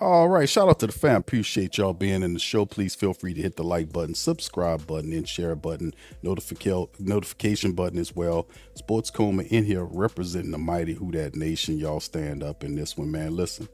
All right, shout out to the fam. Appreciate y'all being in the show. Please feel free to hit the like button, subscribe button, and share button, notification button as well. Sports Coma in here representing the mighty Who Dat Nation. Y'all stand up in this one, man. Listen,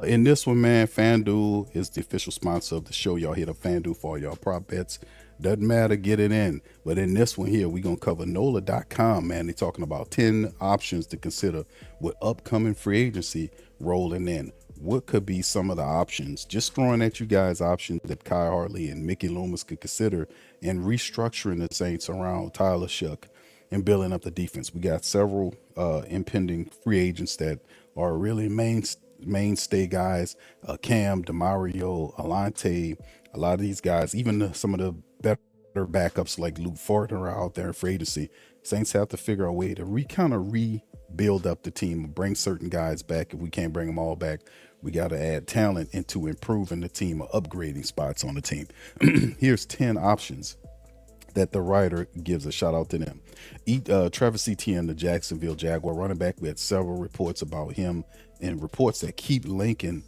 in this one, man, FanDuel is the official sponsor of the show. Y'all hit up FanDuel for all y'all prop bets. Doesn't matter, get it in. But in this one here, we're going to cover NOLA.com, man. They're talking about 10 options to consider with upcoming free agency rolling in. What could be some of the options? Just throwing at you guys options that Khai Harley and Mickey Loomis could consider in restructuring the Saints around Tyler Shough and building up the defense. We got several impending free agents that are really mainstay guys. Cam, Demario, Alante, a lot of these guys, even some of the better backups like Luke Fortner are out there in free agency. Saints have to figure out a way to rebuild up the team, bring certain guys back. If we can't bring them all back, we got to add talent into improving the team or upgrading spots on the team. Here's 10 options that the writer gives. A shout out to them. Travis Etienne, the Jacksonville Jaguar running back. We had several reports about him and reports that keep linking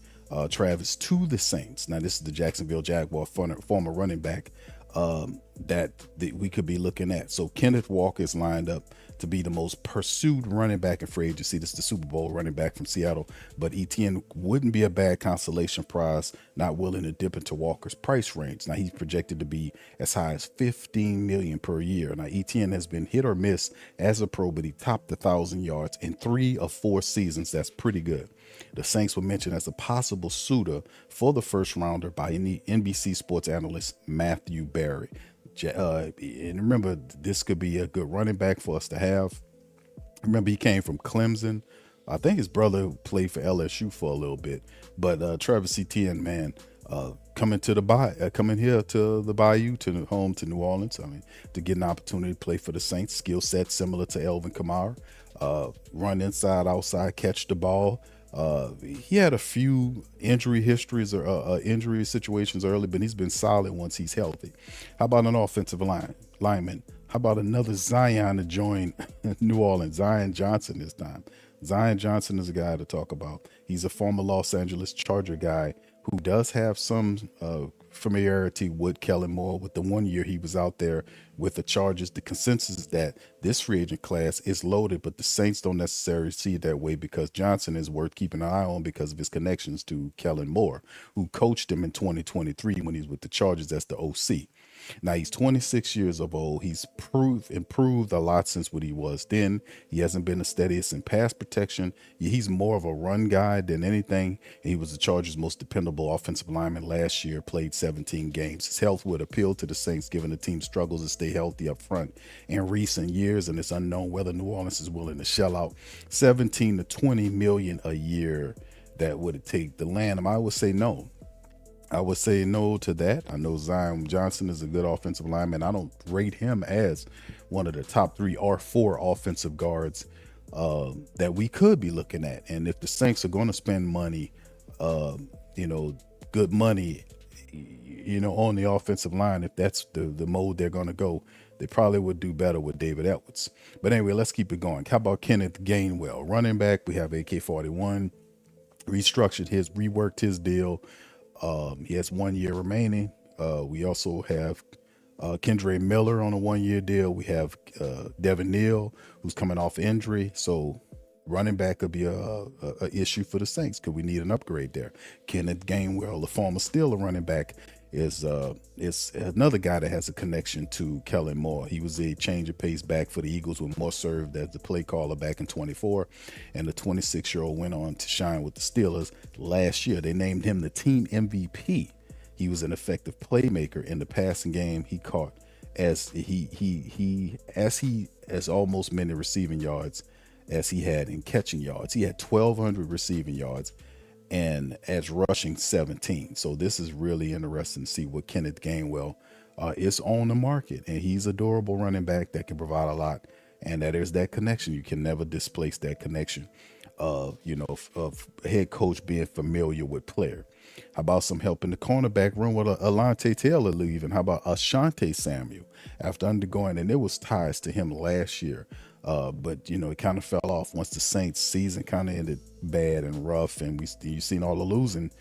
Travis to the Saints. Now, this is the Jacksonville Jaguar former running back that we could be looking at. So Kenneth Walker is lined up to be the most pursued running back in free agency. This is the Super Bowl running back from Seattle, but Etienne wouldn't be a bad consolation prize, not willing to dip into Walker's price range. Now, he's projected to be as high as $15 million per year. Now, Etienne has been hit or miss as a pro, but he topped 1,000 yards in 3 of 4 seasons. That's pretty good. The Saints were mentioned as a possible suitor for the first rounder by NBC sports analyst Matthew Berry. And remember, this could be a good running back for us to have. Remember, he came from Clemson. I think his brother played for LSU for a little bit. But Travis Etienne, man, coming here to the Bayou, to the home to New Orleans. I mean, to get an opportunity to play for the Saints. Skill set similar to Elvin Kamara. Run inside, outside, catch the ball. He had a few injury histories or injury situations early, but he's been solid once he's healthy. How about an offensive lineman? How about another Zion to join New Orleans? Zion Johnson this time. Zion Johnson is a guy to talk about. He's a former Los Angeles Charger guy who does have some familiarity with Kellen Moore. With the 1 year he was out there with the Chargers, the consensus is that this free agent class is loaded, but the Saints don't necessarily see it that way because Johnson is worth keeping an eye on because of his connections to Kellen Moore, who coached him in 2023 when he was with the Chargers as the OC. Now, he's 26 years old. He's improved a lot since what he was then. He hasn't been the steadiest in pass protection. He's more of a run guy than anything. He was the Chargers' most dependable offensive lineman last year, played 17 games. His health would appeal to the Saints, given the team struggles to stay healthy up front in recent years, and it's unknown whether New Orleans is willing to shell out 17 to 20 million a year that would take to land him. I would say no. I would say no to that. I know Zion Johnson is a good offensive lineman. I don't rate him as one of the top 3 or 4 offensive guards that we could be looking at. And if the Saints are going to spend money, good money, on the offensive line, if that's the mode they're going to go, they probably would do better with David Edwards. But anyway, let's keep it going. How about Kenneth Gainwell? Running back, we have AK-41, reworked his deal. He has 1 year remaining. We also have Kendre Miller on a 1 year deal. We have Devin Neal, who's coming off injury. So running back could be a issue for the Saints. Could we need an upgrade there? Kenneth Gainwell, the former Steeler running back, is another guy that has a connection to Kellen Moore. He was a change of pace back for the Eagles when Moore served as the play caller back in 24, and the 26-year-old went on to shine with the Steelers last year. They named him the team MVP. He was an effective playmaker in the passing game. He caught as almost many receiving yards as he had in catching yards. He had 1,200 receiving yards and as rushing 17. So this is really interesting to see what Kenneth Gainwell is on the market. And he's a durable running back that can provide a lot. And that is that connection. You can never displace that connection of head coach being familiar with player. How about some help in the cornerback room with Alante Taylor leaving? How about Asante Samuel after undergoing, and there was ties to him last year, but it kind of fell off once the Saints season kind of ended bad and rough, and you seen all the losing.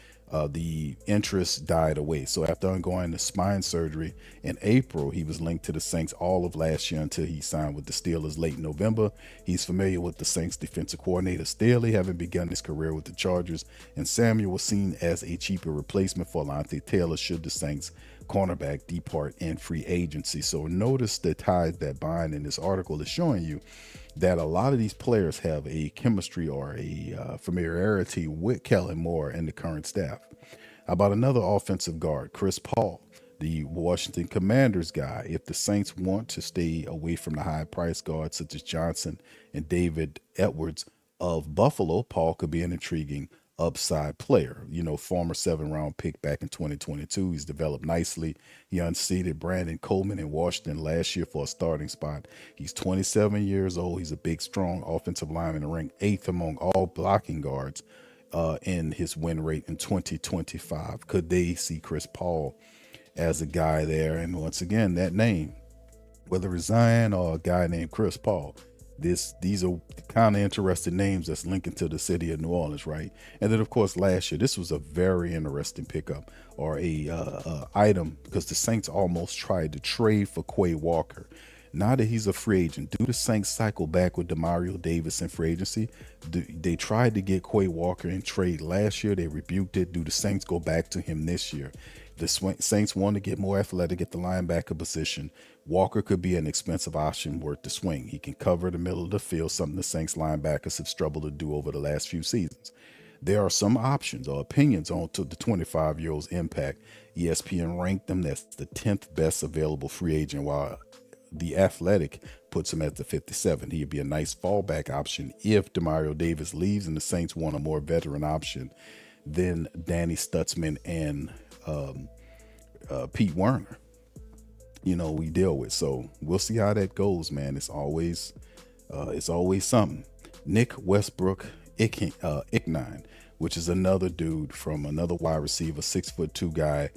The interest died away. So after undergoing the spine surgery in April, he was linked to the Saints all of last year until he signed with the Steelers late November. He's familiar with the Saints defensive coordinator Staley, having begun his career with the Chargers, and Samuel was seen as a cheaper replacement for Alante Taylor should the Saints cornerback depart in free agency. So notice the ties that bind in this article is showing you that a lot of these players have a chemistry or a familiarity with Kellen Moore and the current staff. How about another offensive guard, Chris Paul, the Washington Commanders guy? If the Saints want to stay away from the high price guards such as Johnson and David Edwards of Buffalo, Paul could be an intriguing upside player. Former 7th-round pick back in 2022. He's developed nicely. He unseated Brandon Coleman in Washington last year for a starting spot. He's 27 years old. He's a big, strong offensive lineman, ranked 8th among all blocking guards in his win rate in 2025. Could they see Chris Paul as a guy there? And once again, that name, whether it's Zion or a guy named Chris Paul, these are kind of interesting names that's linking to the city of New Orleans, right? And then, of course, last year, this was a very interesting pickup or a item because the Saints almost tried to trade for Quay Walker. Now that he's a free agent, do the Saints cycle back with Demario Davis in free agency? They tried to get Quay Walker in trade last year. They rebuked it. Do the Saints go back to him this year? The Saints want to get more athletic at the linebacker position. Walker could be an expensive option worth the swing. He can cover the middle of the field, something the Saints linebackers have struggled to do over the last few seasons. There are some options or opinions on to the 25-year-old's impact. ESPN ranked him as the 10th best available free agent, while The Athletic puts him at the 57. He'd be a nice fallback option if Demario Davis leaves and the Saints want a more veteran option than Danny Stutzman and Pete Werner, we deal with. So we'll see how that goes, man. It's always something. Nick Westbrook Icknine, which is another dude from another wide receiver, 6'2" guy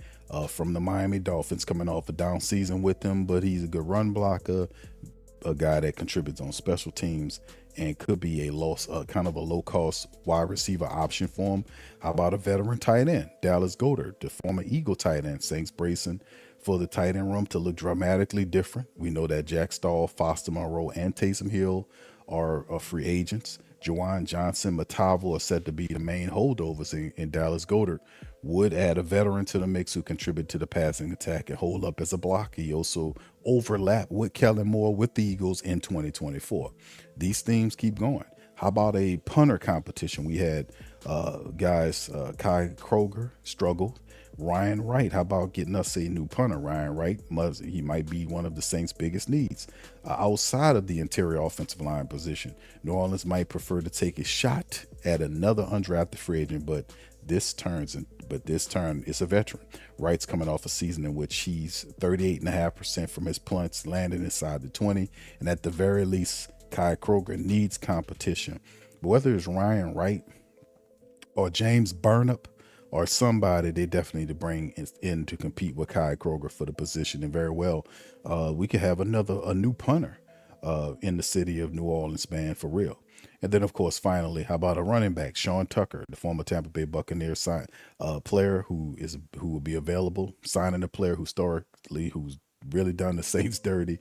from the Miami Dolphins, coming off a down season with them, but he's a good run blocker, a guy that contributes on special teams and could be a kind of a low-cost wide receiver option for him. How about a veteran tight end, Dallas Goedert, the former Eagle tight end? Saints bracing for the tight end room to look dramatically different. We know that Jack Stahl, Foster Monroe, and Taysom Hill are free agents. Juwan Johnson, Matavo are said to be the main holdovers in Dallas. Goedert would add a veteran to the mix who contribute to the passing attack and hold up as a blocker. He also overlapped with Kellen Moore with the Eagles in 2024. These themes keep going. How about a punter competition? We had guys, Kai Kroger struggled. Ryan Wright, how about getting us a new punter? Ryan Wright, he might be one of the Saints' biggest needs. Outside of the interior offensive line position, New Orleans might prefer to take a shot at another undrafted free agent, but this turn is a veteran. Wright's coming off a season in which he's 38.5% from his punts landing inside the 20, and at the very least, Kai Kroger needs competition. But whether it's Ryan Wright or James Burnap or somebody, they definitely need to bring in to compete with Khai Kroger for the position. And very well, we could have a new punter in the city of New Orleans, man, for real. And then, of course, finally, how about a running back, Sean Tucker, the former Tampa Bay Buccaneers player who will be available, signing a player who's really done the Saints dirty.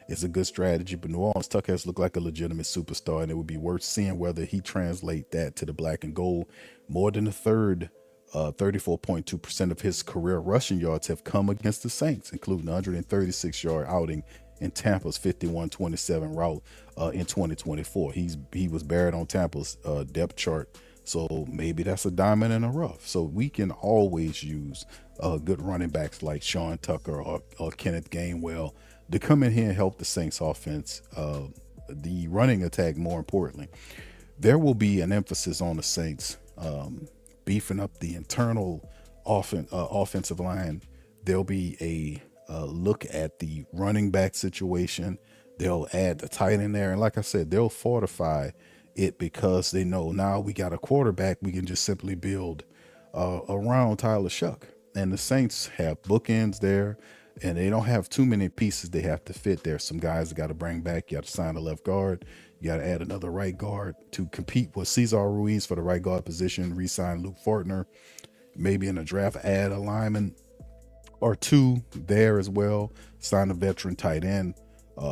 It's a good strategy, but New Orleans, Tucker has looked like a legitimate superstar, and it would be worth seeing whether he translate that to the black and gold. More than a third, 34.2% of his career rushing yards have come against the Saints, including 136-yard outing in Tampa's 51-27 route in 2024. He was buried on Tampa's depth chart, so maybe that's a diamond in the rough. So we can always use good running backs like Sean Tucker or Kenneth Gainwell to come in here and help the Saints offense, the running attack more importantly. There will be an emphasis on the Saints beefing up the internal offensive line. There'll be a look at the running back situation. They'll add the tight end there. And like I said, they'll fortify it because they know now we got a quarterback. We can just simply build around Tyler Shuck. And the Saints have bookends there, and they don't have too many pieces they have to fit there. Some guys got to bring back. You got to sign a left guard. You got to add another right guard to compete with Cesar Ruiz for the right guard position, re-sign Luke Fortner, maybe in a draft add a lineman or two there as well. Sign a veteran tight end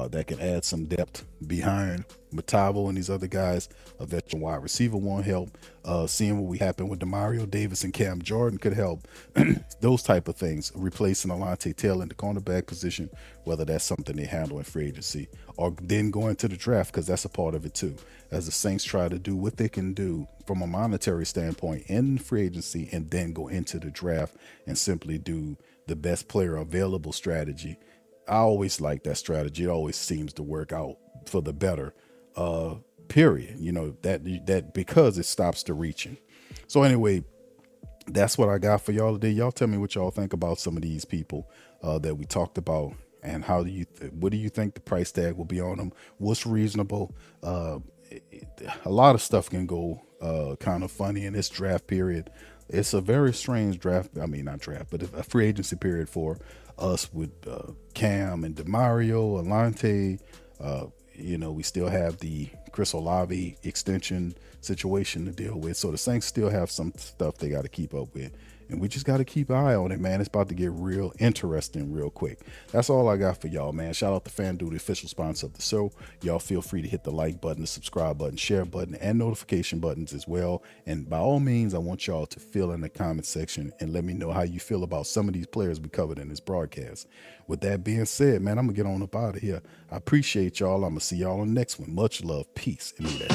that can add some depth behind Matavo and these other guys. A veteran wide receiver won't help. Seeing what we happened with Demario Davis and Cam Jordan could help. Those type of things. Replacing Alante Taylor in the cornerback position, whether that's something they handle in free agency or then going to the draft, because that's a part of it too. As the Saints try to do what they can do from a monetary standpoint in free agency and then go into the draft and simply do the best player available strategy. I always like that strategy. It always seems to work out for the better, period. You know, that because it stops the reaching. So anyway, that's what I got for y'all today. Y'all tell me what y'all think about some of these people that we talked about, and how do you what do you think the price tag will be on them? What's reasonable? A lot of stuff can go kind of funny in this draft period. It's a very strange draft. I mean, not draft, but a free agency period for us with Cam and Demario, Alante. You know, we still have the Chris Olave extension situation to deal with. So the Saints still have some stuff they got to keep up with. And we just got to keep an eye on it, man. It's about to get real interesting real quick. That's all I got for y'all, man. Shout out to FanDuel, the official sponsor of the show. Y'all feel free to hit the like button, the subscribe button, share button, and notification buttons as well. And by all means, I want y'all to fill in the comment section and let me know how you feel about some of these players we covered in this broadcast. With that being said, man, I'm going to get on up out of here. I appreciate y'all. I'm going to see y'all on the next one. Much love, peace, and that.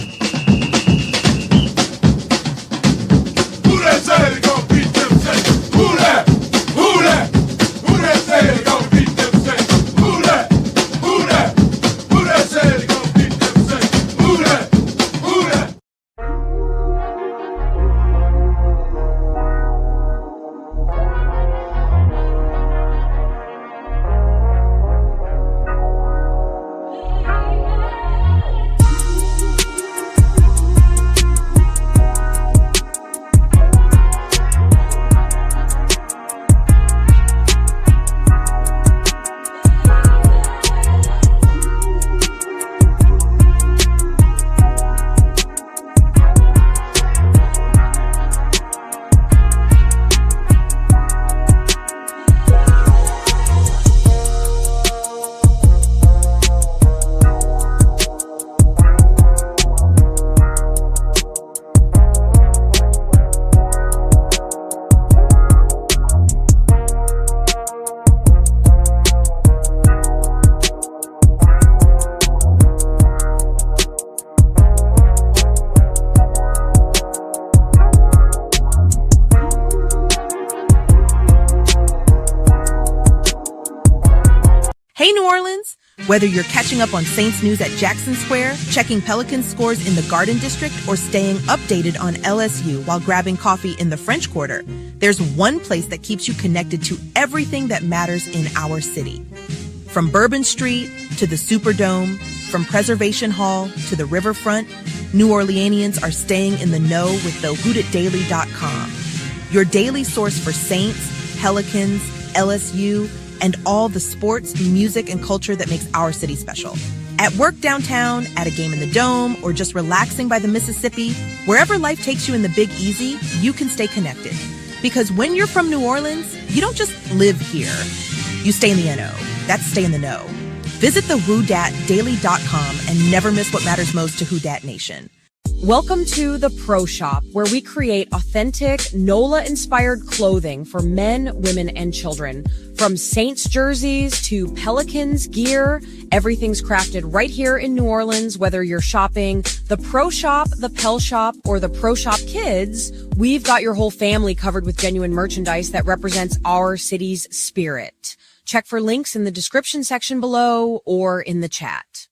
Who that say they gonna beat them Saints? Who that? Who that? Who that say they gonna beat them Saints? Who that? Who that? Who that say they gonna beat them Saints? Who that? Who that? Hey, New Orleans! Whether you're catching up on Saints news at Jackson Square, checking Pelicans scores in the Garden District, or staying updated on LSU while grabbing coffee in the French Quarter, there's one place that keeps you connected to everything that matters in our city. From Bourbon Street to the Superdome, from Preservation Hall to the Riverfront, New Orleanians are staying in the know with thehootitdaily.com. Your daily source for Saints, Pelicans, LSU, and all the sports, music, and culture that makes our city special. At work downtown, at a game in the Dome, or just relaxing by the Mississippi, wherever life takes you in the Big Easy, you can stay connected. Because when you're from New Orleans, you don't just live here. You stay in the NO. That's stay in the know. Visit thehootitdaily.com and never miss what matters most to Who Dat Nation. Welcome to the Pro Shop, where we create authentic NOLA-inspired clothing for men, women, and children. From Saints jerseys to Pelicans gear, everything's crafted right here in New Orleans. Whether you're shopping the Pro Shop, the Pel Shop, or the Pro Shop Kids, we've got your whole family covered with genuine merchandise that represents our city's spirit. Check for links in the description section below or in the chat.